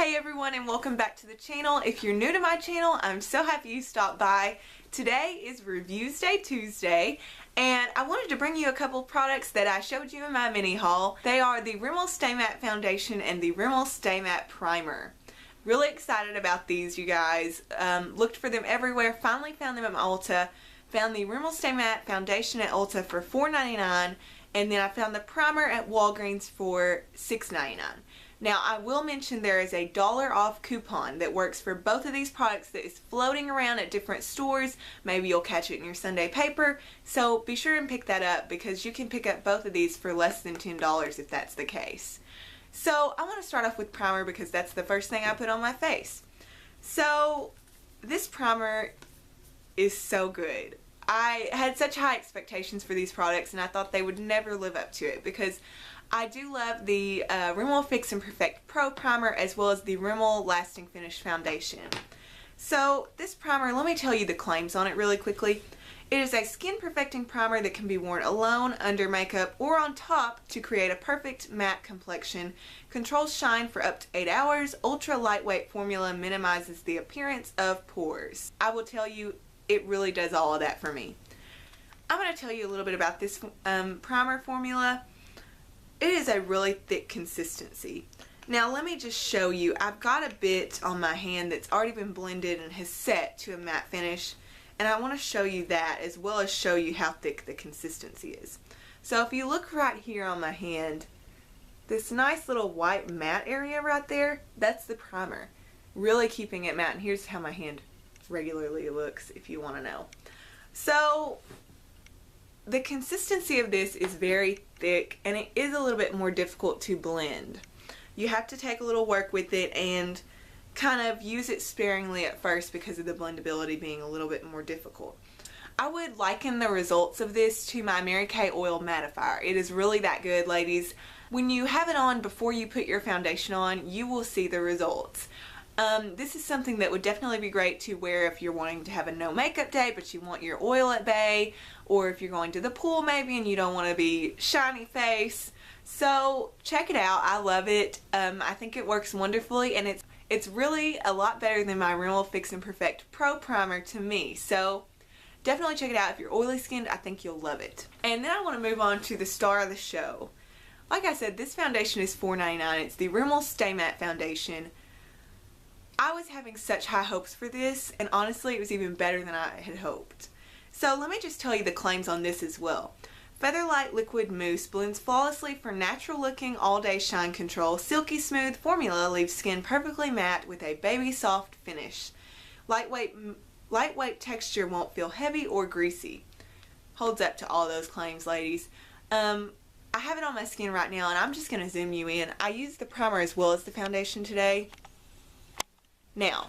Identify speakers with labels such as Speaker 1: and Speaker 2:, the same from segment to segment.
Speaker 1: Hey everyone, and welcome back to the channel. If you're new to my channel, I'm so happy you stopped by. Today is Reviews Day Tuesday, and I wanted to bring you a couple of products that I showed you in my mini haul. They are the Rimmel Stay Matte Foundation and the Rimmel Stay Matte Primer. Really excited about these, you guys. Looked for them everywhere, finally found them at Ulta. Found the Rimmel Stay Matte Foundation at Ulta for $4.99, and then I found the primer at Walgreens for $6.99. Now, I will mention there is a $1 off coupon that works for both of these products that is floating around at different stores. Maybe you'll catch it in your Sunday paper. So be sure and pick that up because you can pick up both of these for less than $10 if that's the case. So I want to start off with primer because that's the first thing I put on my face. So this primer is so good. I had such high expectations for these products and I thought they would never live up to it because I do love the Rimmel Fix and Perfect Pro Primer as well as the Rimmel Lasting Finish Foundation. So this primer, let me tell you the claims on it really quickly. It is a skin perfecting primer that can be worn alone, under makeup, or on top to create a perfect matte complexion. Controls shine for up to 8 hours. Ultra lightweight formula minimizes the appearance of pores. I will tell you, it really does all of that for me. I'm going to tell you a little bit about this primer formula. It is a really thick consistency. Now let me just show you. I've got a bit on my hand that's already been blended and has set to a matte finish, and I want to show you that as well as show you how thick the consistency is. So if you look right here on my hand, this nice little white matte area right there, that's the primer. Really keeping it matte, and here's how my hand regularly looks if you want to know. So the consistency of this is very thick and it is a little bit more difficult to blend. You have to take a little work with it and kind of use it sparingly at first because of the blendability being a little bit more difficult. I would liken the results of this to my Mary Kay Oil Mattifier. It is really that good, ladies. When you have it on before you put your foundation on, you will see the results. This is something that would definitely be great to wear if you're wanting to have a no makeup day but you want your oil at bay, or if you're going to the pool maybe and you don't want to be shiny face. So check it out. I love it. I think it works wonderfully, and it's really a lot better than my Rimmel Fix and Perfect Pro Primer to me. So definitely check it out. If you're oily skinned, I think you'll love it. And then I want to move on to the star of the show. Like I said, this foundation is $4.99. It's the Rimmel Stay Matte Foundation. I was having such high hopes for this, and honestly it was even better than I had hoped. So let me just tell you the claims on this as well. Featherlight Liquid Mousse blends flawlessly for natural looking all day shine control. Silky smooth formula leaves skin perfectly matte with a baby soft finish. Lightweight texture won't feel heavy or greasy. Holds up to all those claims, ladies. I have it on my skin right now and I'm just going to zoom you in. I used the primer as well as the foundation today. Now,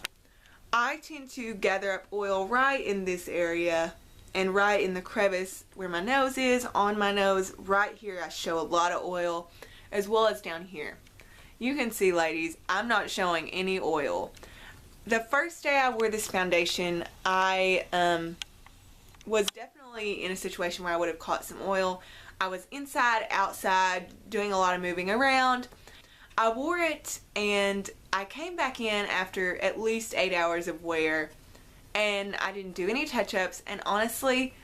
Speaker 1: I tend to gather up oil right in this area and right in the crevice where my nose is, on my nose, right here I show a lot of oil, as well as down here. You can see, ladies, I'm not showing any oil. The first day I wore this foundation, I was definitely in a situation where I would have caught some oil. I was inside, outside, doing a lot of moving around. I wore it and I came back in after at least 8 hours of wear and I didn't do any touch-ups, and honestly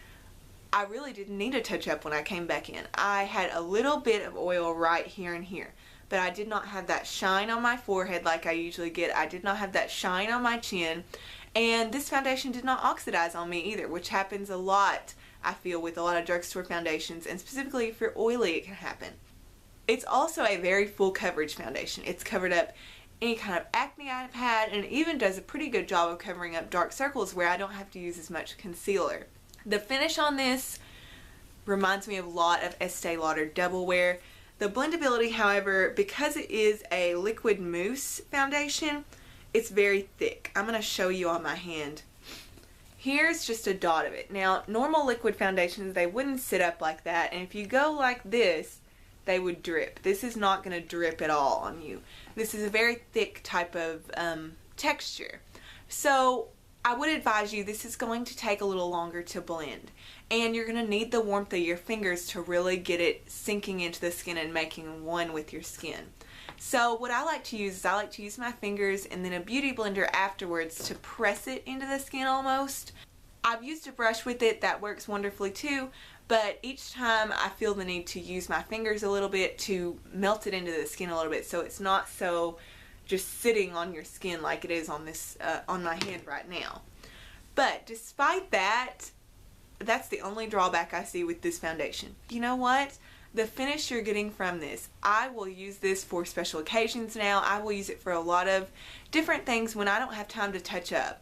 Speaker 1: I really didn't need a touch-up when I came back in. I had a little bit of oil right here and here, but I did not have that shine on my forehead like I usually get. I did not have that shine on my chin, and this foundation did not oxidize on me either, which happens a lot, I feel, with a lot of drugstore foundations, and specifically if you're oily it can happen. It's also a very full coverage foundation. It's covered up any kind of acne I've had, and it even does a pretty good job of covering up dark circles where I don't have to use as much concealer. The finish on this reminds me a lot of Estee Lauder Double Wear. The blendability, however, because it is a liquid mousse foundation, it's very thick. I'm going to show you on my hand. Here's just a dot of it. Now, normal liquid foundations, they wouldn't sit up like that, and if you go like this, they would drip. This is not going to drip at all on you. This is a very thick type of texture. So I would advise you, this is going to take a little longer to blend, and you're going to need the warmth of your fingers to really get it sinking into the skin and making one with your skin. So what I like to use is I like to use my fingers and then a beauty blender afterwards to press it into the skin almost. I've used a brush with it that works wonderfully too, but each time I feel the need to use my fingers a little bit to melt it into the skin a little bit so it's not so just sitting on your skin like it is on this on my hand right now. But despite that, that's the only drawback I see with this foundation. You know what? The finish you're getting from this, I will use this for special occasions now. I will use it for a lot of different things when I don't have time to touch up.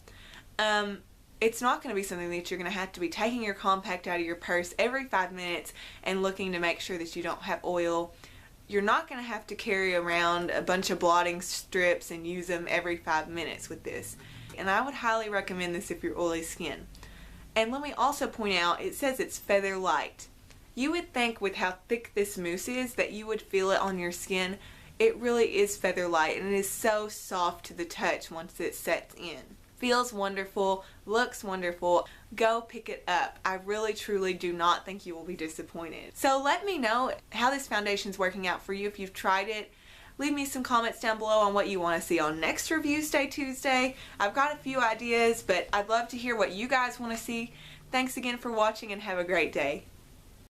Speaker 1: It's not going to be something that you're going to have to be taking your compact out of your purse every 5 minutes and looking to make sure that you don't have oil. You're not going to have to carry around a bunch of blotting strips and use them every 5 minutes with this. And I would highly recommend this if you're oily skin. And let me also point out, it says it's feather light. You would think with how thick this mousse is that you would feel it on your skin. It really is feather light, and it is so soft to the touch once it sets in. Feels wonderful, looks wonderful. Go pick it up. I really truly do not think you will be disappointed. So let me know how this foundation is working out for you if you've tried it. Leave me some comments down below on what you want to see on next Review Stay Tuesday. I've got a few ideas, but I'd love to hear what you guys want to see. Thanks again for watching and have a great day.